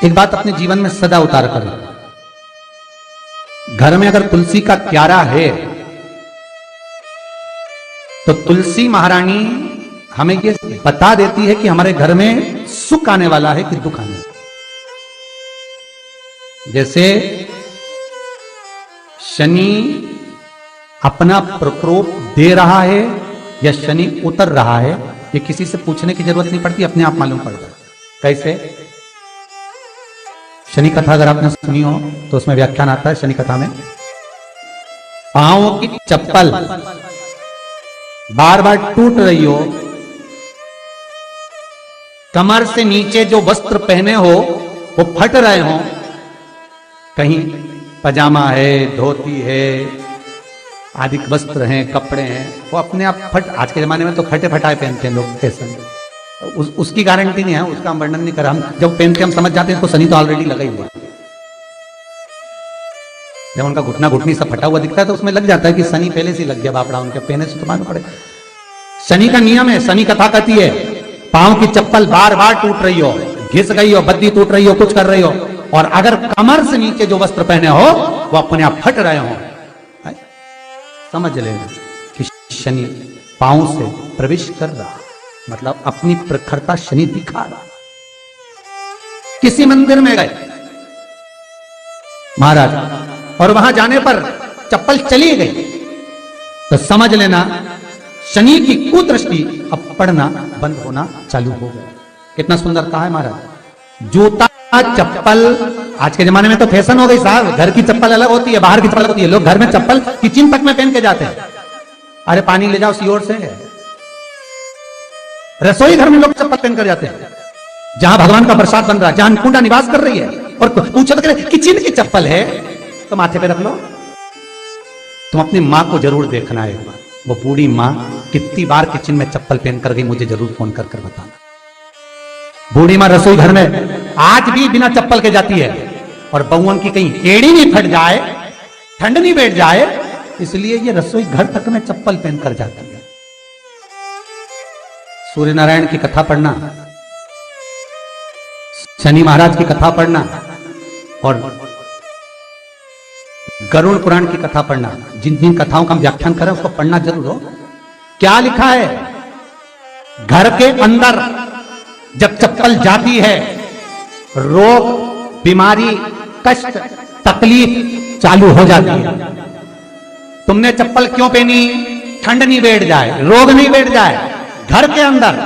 एक बात अपने जीवन में सदा उतार करो। घर में अगर तुलसी का क्यारा है तो तुलसी महारानी हमें ये बता देती है कि हमारे घर में सुख आने वाला है कि दुख आने वाला है। जैसे शनि अपना प्रकोप दे रहा है या शनि उतर रहा है, ये किसी से पूछने की जरूरत नहीं पड़ती, अपने आप मालूम पड़ता है। कैसे? शनि कथा अगर आपने सुनी हो तो उसमें व्याख्यान आता है शनि कथा में, पांव की चप्पल बार बार टूट रही हो, कमर से नीचे जो वस्त्र पहने हो वो फट रहे हो, कहीं पजामा है, धोती है, आदि वस्त्र हैं, कपड़े हैं, वो अपने आप फट, आज के जमाने में तो फटे फटाए पहनते हैं लोग, फैशन उसकी गारंटी नहीं है, उसका हम वर्णन नहीं कर रहा। हम जब पहनते हम समझ जाते हैं इसको शनि तो ऑलरेडी लगा ही हुआ है। जब उनका घुटना घुटनी सब फटा हुआ दिखता है तो उसमें लग जाता है कि शनि पहले से लग गया बापड़ा, उनके पहने से तो मालूम पड़े। शनि का नियम है, शनि कथा कहती है पांव की चप्पल बार बार टूट रही हो, घिस गई हो, बद्दी टूट रही हो, कुछ कर रही हो, और अगर कमर से नीचे जो वस्त्र पहने हो वो अपने आप फट रहे हो, समझ लेना कि शनि पांव से प्रवेश कर रहा, मतलब अपनी प्रखरता शनि दिखा रहा। किसी मंदिर में गए महाराज और वहां जाने पर चप्पल चली गई तो समझ लेना शनि की कुदृष्टि अब पड़ना बंद होना चालू हो गया। कितना सुंदर कहा है महाराज। जूता चप्पल आज के जमाने में तो फैशन हो गई साहब, घर की चप्पल अलग होती है, बाहर की चप्पल होती है। लोग घर में चप्पल किचन तक में पहन के जाते हैं। अरे पानी ले जाओ सीओर से, रसोई घर में लोग चप्पल पहन कर जाते हैं, जहां भगवान का प्रसाद बन रहा है, जहां अन्नपूर्णा निवास कर रही है, और पूछो तो किचन की चप्पल है तो माथे पे रख लो। तुम अपनी मां को जरूर देखना है एक बार, वो बूढ़ी मां कितनी बार किचन में चप्पल पहन कर गई, मुझे जरूर फोन कर बताना। बूढ़ी मां रसोई घर में आज भी बिना चप्पल के जाती है, और बहुओं की कहीं एड़ी नहीं फट जाए, ठंड नहीं बैठ जाए, इसलिए ये रसोई घर तक में चप्पल पहन कर जाती है। सूर्य नारायण की कथा पढ़ना, शनि महाराज की कथा पढ़ना और गरुड़ पुराण की कथा पढ़ना, जिन जिन कथाओं का हम व्याख्यान करें उसको पढ़ना जरूर हो। क्या लिखा है? घर के अंदर जब चप्पल जाती है, रोग, बीमारी, कष्ट, तकलीफ चालू हो जाती है। तुमने चप्पल क्यों पहनी? ठंड नहीं बैठ जाए, रोग नहीं बैठ जाए। घर के अंदर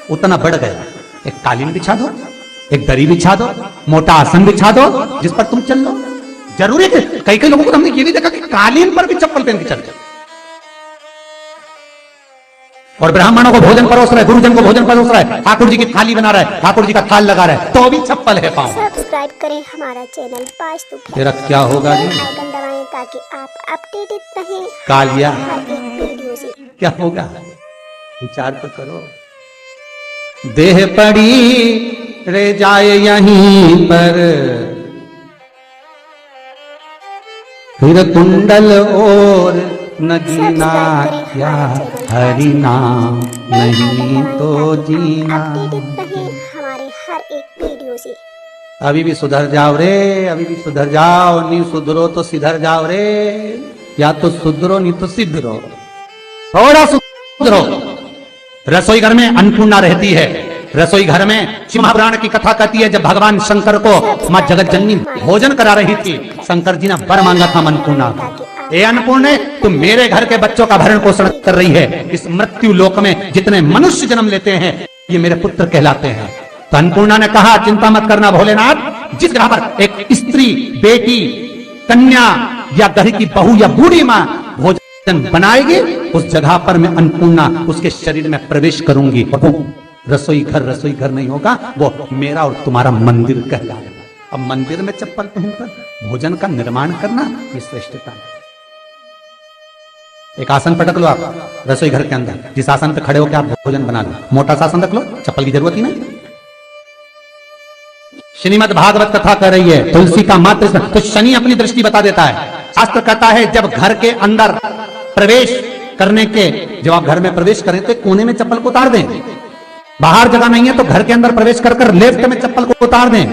उतना बढ़ गया, एक कालीन बिछा दो, एक दरी बिछा दो, मोटा आसन बिछा दो, जिस पर तुम चल लो। जरूरी है, कई कई लोगों को हमने ये भी देखा कि कालीन पर भी चप्पल पहन के चलते, और ब्राह्मणों को भोजन परोस रहा है, गुरुजन को भोजन परोस रहा है, ठाकुर जी की थाली बना रहा है, ठाकुर जी का थाल लगा रहा है, तो भी चप्पल है पांव। सब्सक्राइब करें हमारा चैनल पाँच। तेरा क्या होगा जी? आइकन दबाएं ताकि आप अपडेटेड रहें कालिया हर एक वीडियो से। क्या होगा विचार तो करो। देह पड़ी रह जाए यहीं पर, फिर कुंडल और नगीना क्या हरि नाम नहीं तो जीना। अपडेटेड रहें हमारे हर एक वीडियो से। अभी भी सुधर जाओ रे, अभी भी सुधर जाओ, नहीं सुधरो तो सिधर जाओ रे, या तो सुधरो नहीं तो सिधरो, थोड़ा सुधरो। रसोई घर में अन्नपूर्णा रहती है, रसोई घर में शिव महापुराण की कथा कहती है जब भगवान शंकर को मां जगत जननी भोजन करा रही थी, शंकर जी ने वर मांगा था अन्नपूर्णा को। ए अन्नपूर्णे, तुम मेरे घर के बच्चों का भरण पोषण कर रही है, इस मृत्यु लोक में जितने मनुष्य जन्म लेते हैं ये मेरे पुत्र कहलाते हैं। तो अन्नपूर्णा ने कहा चिंता मत करना भोलेनाथ, जिस ग्रह पर एक स्त्री, बेटी, कन्या या घर की बहू या बूढ़ी मां भोजन बनाएगी, उस जगह पर मैं अन्नपूर्णा उसके शरीर में प्रवेश करूंगी। रसोई घर नहीं होगा, वो मेरा और तुम्हारा मंदिर कहलाएगा। अब मंदिर में चप्पल पहनकर भोजन का निर्माण करना ये श्रेष्ठता है। एक आसन पटक लो आप रसोई घर के अंदर, जिस आसन पे खड़े होकर आप भोजन बना लो, मोटा सा आसन रख लो, चप्पल की जरूरत ही नहीं। श्रीमद् भागवत कथा कर रही है तुलसी का मात्र, तो शनि अपनी दृष्टि बता देता है। शास्त्र कहता है जब घर के अंदर प्रवेश करने के, जब आप घर में प्रवेश करें तो कोने में चप्पल को उतार दें, बाहर जगह नहीं है तो घर के अंदर प्रवेश कर लेफ्ट में चप्पल को उतार दें,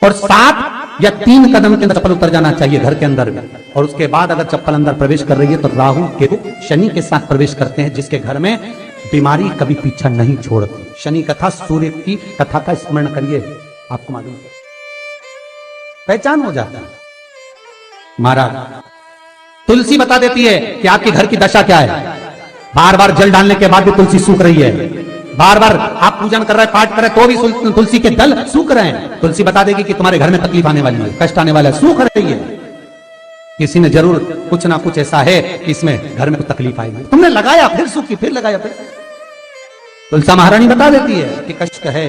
और 7 या 3 कदम के अंदर चप्पल उतर जाना चाहिए घर के अंदर में। और उसके बाद अगर चप्पल अंदर प्रवेश कर रही है तो राहु केतु शनि के साथ प्रवेश करते हैं, जिसके घर में बीमारी कभी पीछा नहीं छोड़ती। शनि कथा, सूर्य की कथा का स्मरण करिए, आपको मालूम पहचान हो जाता है। महाराज तुलसी बता देती है कि आपके घर की दशा क्या है। बार बार जल डालने के बाद भी तुलसी सूख रही है, बार बार आप पूजन कर रहे हैं, पाठ कर रहे हैं, तो भी तुलसी के दल सूख रहे हैं। तुलसी बता देगी कि तुम्हारे घर में तकलीफ आने वाली है, कष्ट आने वाला है, सूख रही है। किसी ने जरूर कुछ ना कुछ ऐसा है कि इसमें घर में कुछ तकलीफ आएगी, तुमने लगाया फिर सूखी, फिर लगाया फिर। तुलसा महारानी बता देती है कि कष्ट है।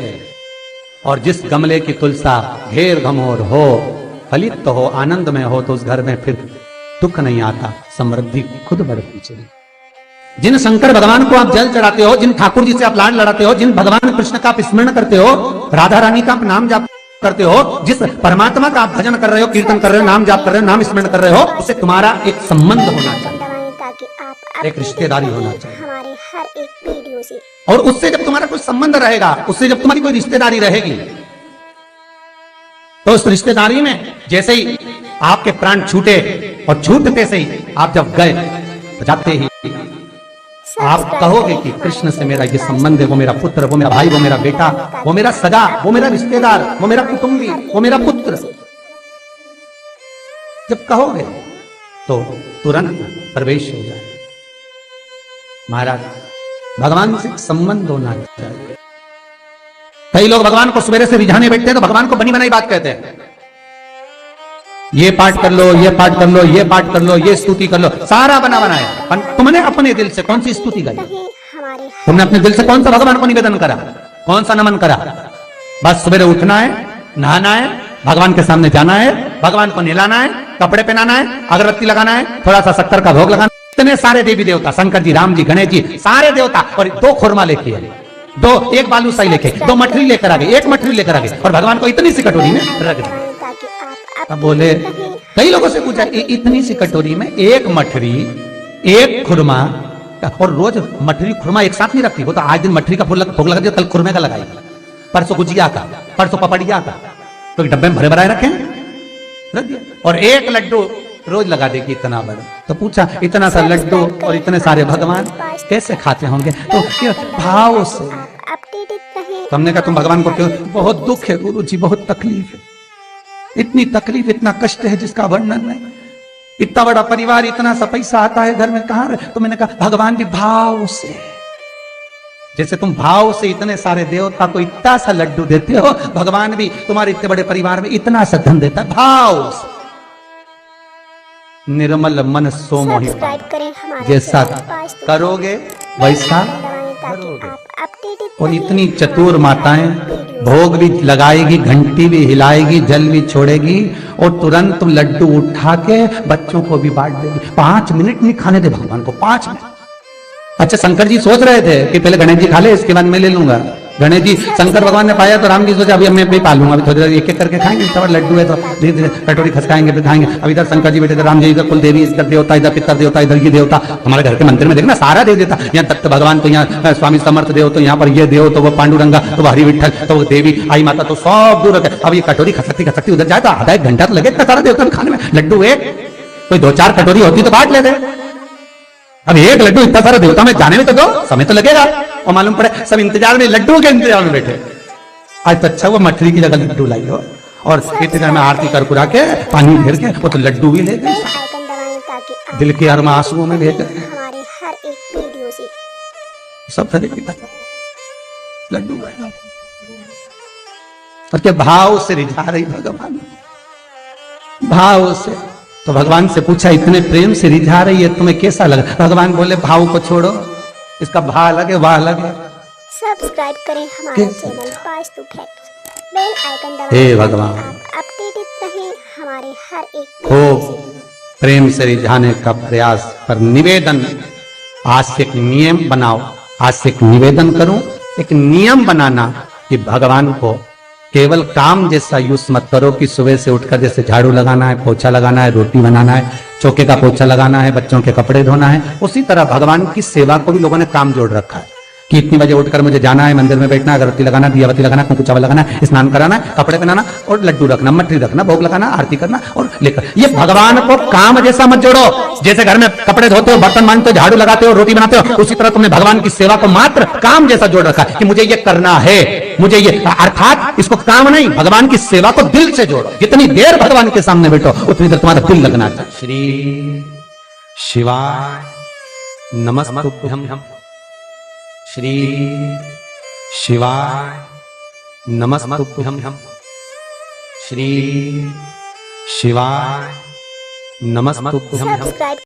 और जिस गमले की तुलसा घेर घमोर हो, फलित हो, आनंद में हो, तो उस घर में फिर दुख नहीं आता, समृद्धि खुद बढ़ती चली। जिन शंकर भगवान को आप जल चढ़ाते हो, जिन ठाकुर जी से आप लाड लड़ाते हो, जिन भगवान कृष्ण का आप स्मरण करते हो, राधा रानी का आप नाम जाप करते हो, जिस परमात्मा का आप भजन कर रहे हो, कीर्तन कर रहे हो, नाम जाप कर रहे हो, नाम स्मरण कर रहे हो, उससे तुम्हारा एक संबंध होना चाहिए, ताकि आप एक रिश्तेदारी होना चाहिए। हमारे हर एक वीडियो से, और उससे जब तुम्हारा कोई संबंध रहेगा, उससे जब तुम्हारी कोई रिश्तेदारी रहेगी, तो उस रिश्तेदारी में जैसे ही आपके प्राण छूटे और छूटते से ही आप जब गए, तो जाते ही आप कहोगे कि कृष्ण से मेरा ये संबंध है, वो मेरा पुत्र, वो मेरा भाई, वो मेरा बेटा, वो मेरा सगा, वो मेरा रिश्तेदार, वो मेरा कुटुंबी, वो मेरा पुत्र। जब कहोगे तो तुरंत प्रवेश हो जाए। महाराज भगवान से संबंध होना चाहिए। कई लोग भगवान को सवेरे से रिझाने बैठते हैं तो भगवान को बनी बनाई बात कहते हैं, ये पाठ कर लो, ये पाठ कर लो, ये पाठ कर लो, ये स्तुति कर लो, सारा बना बनाया। तुमने अपने दिल से कौन सी स्तुति गाई? तुमने अपने दिल से कौन सा भगवान को निवेदन करा, कौन सा नमन करा? बस सवेरे उठना है, नहाना है, भगवान के सामने जाना है, भगवान को नहलाना है, कपड़े पहनाना है, अगरबत्ती लगाना है, थोड़ा सा शक्कर का भोग लगाना। इतने सारे देवी देवता, शंकर जी, राम जी, गणेश जी, सारे देवता, और 2 खुरमा लेके आए, 1 बालूशाही लेके, 2 मठरी लेकर आ गए, 1 मठरी लेकर आ गए, और भगवान को इतनी सी कटोरी में रख दिया। अब बोले, कई लोगों से पूछा, इतनी सी कटोरी में 1 मठरी, 1 खुरमा, और रोज मठरी खुरमा एक साथ नहीं रखती। वो तो आज दिन मठरी का भोग लगा दिया, कल खुरमे का लगाएगी, परसों गुजिया का, परसों पपड़िया का, तो डब्बे में भरे भराए रखे रख दिया। और 1 लड्डू रोज लगा देगी, इतना बड़ा। तो पूछा, इतना सा लड्डू और इतने सारे भगवान कैसे खाते होंगे? तो भाव से। तो हमने कहा, तुम भगवान को क्यों? बहुत दुख है गुरु जी, बहुत तकलीफ है, इतनी तकलीफ, इतना कष्ट है जिसका वर्णन नहीं। इतना बड़ा परिवार, इतना सा पैसा आता है घर में, कहां? तो मैंने कहा, भगवान भी भाव से। जैसे तुम भाव से इतने सारे देवता को इतना सा लड्डू देते हो, भगवान भी तुम्हारे इतने बड़े परिवार में इतना सा धन देता है, भाव से। निर्मल मन सो मोहि, जैसा करोगे वैसा करोगे। और इतनी चतुर माताएं, भोग भी लगाएगी, घंटी भी हिलाएगी, जल भी छोड़ेगी, और तुरंत लड्डू उठा के बच्चों को भी बांट देगी। 5 मिनट नहीं खाने दे भगवान को, 5 मिनट। अच्छा, शंकर जी सोच रहे थे कि पहले गणेश जी खा ले, इसके बाद मैं ले लूंगा। गणेश जी, शंकर भगवान ने पाया तो राम जी सोचा, अभी मैं भी पालूंगा, अभी थोड़ी देर एक एक करके खाएंगे, तब लड्डू है तो धीरे धीरे कटोरी खसकाएंगे, फिर खाएंगे। अब इधर शंकर जी बैठे थे, राम जी इधर कुल देवी, इधर देवता, इधर पितर देवता, इधर ये देवता। हमारे घर के मंदिर में देखना सारा देव देवता, यहाँ तक भगवान तो यहाँ स्वामी समर्थ देव, तो यहाँ पर ये देव, तो वो पांडुरंगा, तो वो हरि विठल, तो वो देवी आई माता, तो सब दूर रखे। अब ये कटोरी खसकती खसकती उधर जाए तो आधा 1 घंटा तो लगे इतना सारा देवता खाने में। लड्डू एक, कोई 2-4 कटोरी होती तो बांट लेते। अब 1 लड्डू इतना सारा देवता में जाने में तो दो समय तो लगेगा, और मालूम पड़े सब इंतजार में, लड्डू के इंतजार में बैठे। आज तो अच्छा वो मठरी की जगह लड्डू लाई हो, और इतने में आरती कर कुरा के, पानी फेर के, वो तो लड्डू भी ले गए, दिल के हर आंसुओं में ले गए। हमारे हर एक वीडियो से सब लड्डू गए, और क्या भाव से रिझा रही भगवान, भाव से। तो भगवान से पूछा, इतने प्रेम से रिझा रही है, तुम्हें कैसा लगा? भगवान बोले, भाव को छोड़ो, इसका भाव अलग है, वाह अलग है। सब्सक्राइब करें हमारा channel Vastu facts, bell icon दबाएं, हे भगवान, आप अपडेटेड रहें हमारे हर एक खूब प्रेम से रिझाने का प्रयास। पर निवेदन, आज से एक नियम बनाओ, आज से एक निवेदन करूं, एक नियम बनाना कि भगवान को केवल काम जैसा यूज मत करो कि सुबह से उठकर जैसे झाड़ू लगाना है, पोछा लगाना है, रोटी बनाना है, चौके का पोछा लगाना है, बच्चों के कपड़े धोना है, उसी तरह भगवान की सेवा को भी लोगों ने काम जोड़ रखा है। कि इतनी बजे उठकर मुझे जाना है, मंदिर में बैठना, अगरबत्ती लगाना, दियाबत्ती लगाना, कुंकु चावल लगाना, स्नान कराना, कपड़े पहनाना और लड्डू रखना, मटरी रखना, भोग लगाना, आरती करना और लेकर। ये भगवान को काम जैसा मत जोड़ो। जैसे घर में कपड़े धोते हो, बर्तन मांजते हो, झाड़ू लगाते हो, रोटी बनाते हो, उसी तरह तुमने भगवान की सेवा को मात्र काम जैसा जोड़ रखा है कि मुझे ये करना है, मुझे ये, अर्थात इसको काम नहीं, भगवान की सेवा को दिल से जोड़ो। जितनी देर भगवान के सामने बैठो उतनी देर तुम्हारा दिल लगना चाहिए। श्री शिवाय नमस्तुभ्यं। श्री शिवाय नमस्तुभ्यं। श्री शिवाय नमस्तुभ्यं। सब्सक्राइब